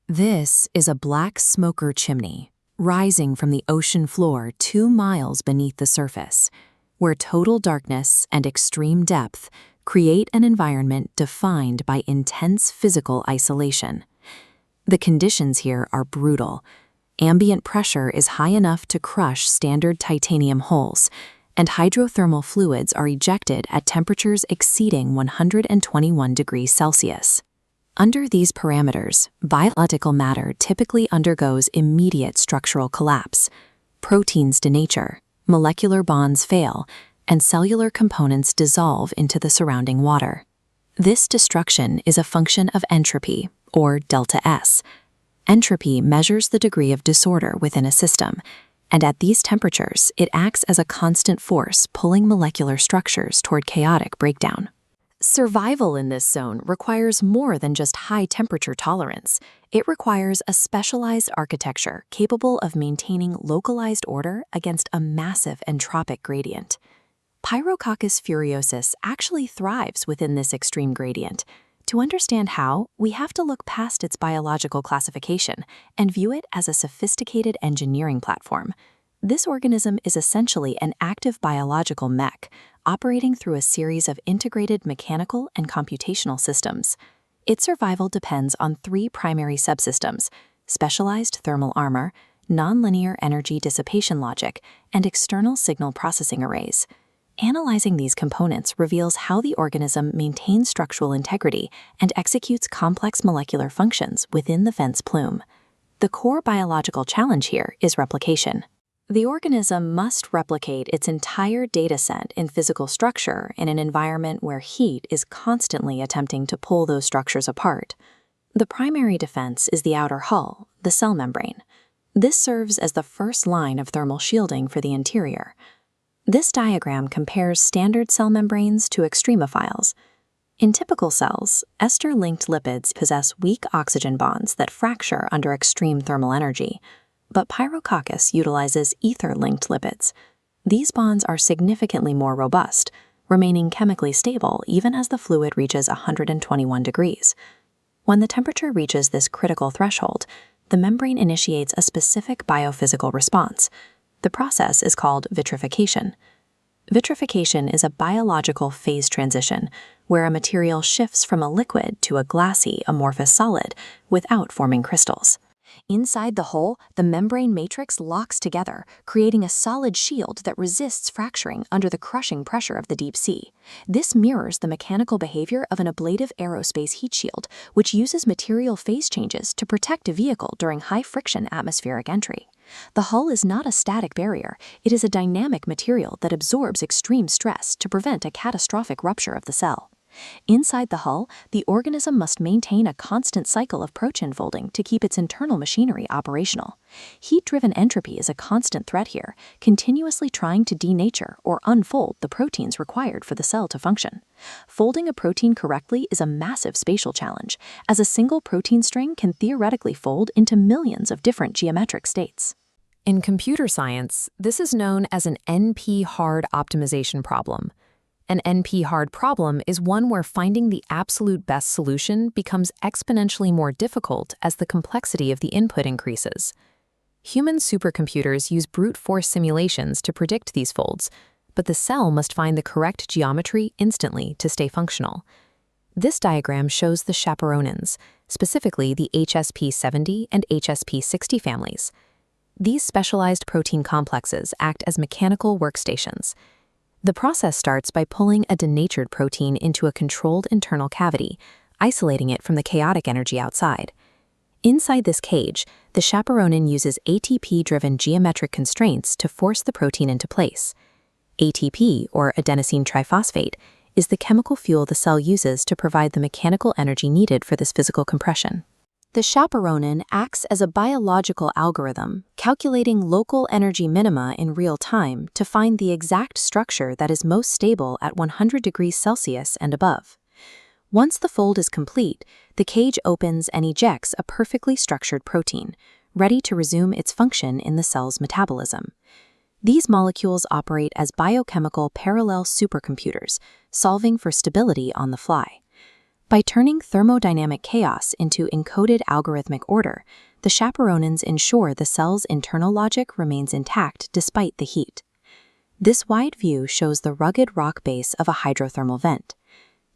This is a black smoker chimney, rising from the ocean floor 2 miles beneath the surface, where total darkness and extreme depth create an environment defined by intense physical isolation. The conditions here are brutal. Ambient pressure is high enough to crush standard titanium hulls, and hydrothermal fluids are ejected at temperatures exceeding 121 degrees Celsius. Under these parameters, biological matter typically undergoes immediate structural collapse. Proteins denature, molecular bonds fail, and cellular components dissolve into the surrounding water. This destruction is a function of entropy, or delta S. Entropy measures the degree of disorder within a system, and at these temperatures, it acts as a constant force pulling molecular structures toward chaotic breakdown. Survival in this zone requires more than just high temperature tolerance. It requires a specialized architecture capable of maintaining localized order against a massive entropic gradient. Pyrococcus furiosus actually thrives within this extreme gradient. To understand how, we have to look past its biological classification and view it as a sophisticated engineering platform. This organism is essentially an active biological mech, operating through a series of integrated mechanical and computational systems. Its survival depends on 3 primary subsystems: specialized thermal armor, nonlinear energy dissipation logic, and external signal processing arrays. Analyzing these components reveals how the organism maintains structural integrity and executes complex molecular functions within the fence plume. The core biological challenge here is replication. The organism must replicate its entire dataset in physical structure in an environment where heat is constantly attempting to pull those structures apart. The primary defense is the outer hull, the cell membrane. This serves as the first line of thermal shielding for the interior. This diagram compares standard cell membranes to extremophiles. In typical cells, ester-linked lipids possess weak oxygen bonds that fracture under extreme thermal energy. But Pyrococcus utilizes ether-linked lipids. These bonds are significantly more robust, remaining chemically stable even as the fluid reaches 121 degrees. When the temperature reaches this critical threshold, the membrane initiates a specific biophysical response. The process is called vitrification. Vitrification is a biological phase transition where a material shifts from a liquid to a glassy, amorphous solid without forming crystals. Inside the hull, the membrane matrix locks together, creating a solid shield that resists fracturing under the crushing pressure of the deep sea. This mirrors the mechanical behavior of an ablative aerospace heat shield, which uses material phase changes to protect a vehicle during high-friction atmospheric entry. The hull is not a static barrier, it is a dynamic material that absorbs extreme stress to prevent a catastrophic rupture of the cell. Inside the hull, the organism must maintain a constant cycle of protein folding to keep its internal machinery operational. Heat-driven entropy is a constant threat here, continuously trying to denature or unfold the proteins required for the cell to function. Folding a protein correctly is a massive spatial challenge, as a single protein string can theoretically fold into millions of different geometric states. In computer science, this is known as an NP-hard optimization problem. An NP-hard problem is one where finding the absolute best solution becomes exponentially more difficult as the complexity of the input increases. Human supercomputers use brute force simulations to predict these folds, but the cell must find the correct geometry instantly to stay functional. This diagram shows the Chaperonins, specifically the HSP70 and HSP60 families. These specialized protein complexes act as mechanical workstations. The process starts by pulling a denatured protein into a controlled internal cavity, isolating it from the chaotic energy outside. Inside this cage, the chaperonin uses ATP-driven geometric constraints to force the protein into place. ATP, or adenosine triphosphate, is the chemical fuel the cell uses to provide the mechanical energy needed for this physical compression. The chaperonin acts as a biological algorithm, calculating local energy minima in real time to find the exact structure that is most stable at 100 degrees Celsius and above. Once the fold is complete, the cage opens and ejects a perfectly structured protein, ready to resume its function in the cell's metabolism. These molecules operate as biochemical parallel supercomputers, solving for stability on the fly. By turning thermodynamic chaos into encoded algorithmic order, the chaperonins ensure the cell's internal logic remains intact despite the heat. This wide view shows the rugged rock base of a hydrothermal vent.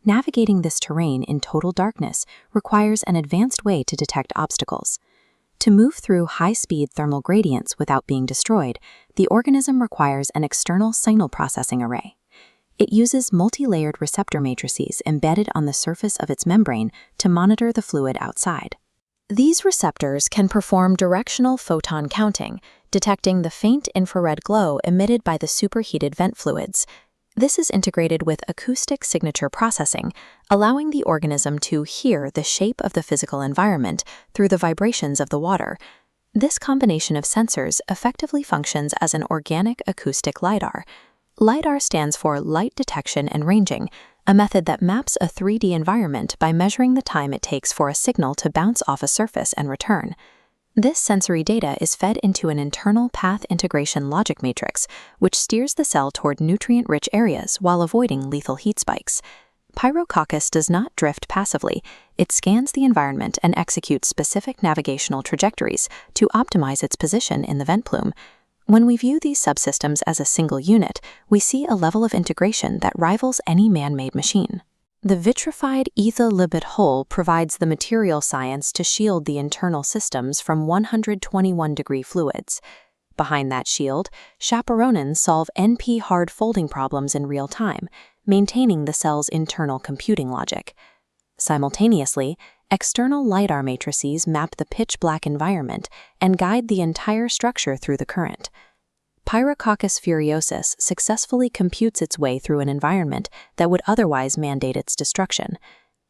Navigating this terrain in total darkness requires an advanced way to detect obstacles. To move through high-speed thermal gradients without being destroyed, the organism requires an external signal processing array. It uses multi-layered receptor matrices embedded on the surface of its membrane to monitor the fluid outside. These receptors can perform directional photon counting, detecting the faint infrared glow emitted by the superheated vent fluids. This is integrated with acoustic signature processing, allowing the organism to hear the shape of the physical environment through the vibrations of the water. This combination of sensors effectively functions as an organic acoustic LiDAR. LiDAR stands for light detection and ranging, a method that maps a 3D environment by measuring the time it takes for a signal to bounce off a surface and return. This sensory data is fed into an internal path integration logic matrix, which steers the cell toward nutrient-rich areas while avoiding lethal heat spikes. Pyrococcus does not drift passively. It scans the environment and executes specific navigational trajectories to optimize its position in the vent plume. When we view these subsystems as a single unit, we see a level of integration that rivals any man-made machine. The vitrified ether-lipid hull provides the material science to shield the internal systems from 121-degree fluids. Behind that shield, chaperonins solve NP-hard folding problems in real time, maintaining the cell's internal computing logic. Simultaneously, external LiDAR matrices map the pitch-black environment and guide the entire structure through the current. Pyrococcus furiosus successfully computes its way through an environment that would otherwise mandate its destruction.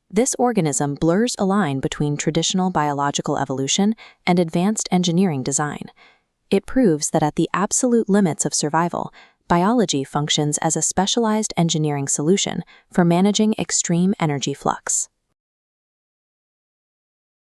This organism blurs a line between traditional biological evolution and advanced engineering design. It proves that at the absolute limits of survival, biology functions as a specialized engineering solution for managing extreme energy flux.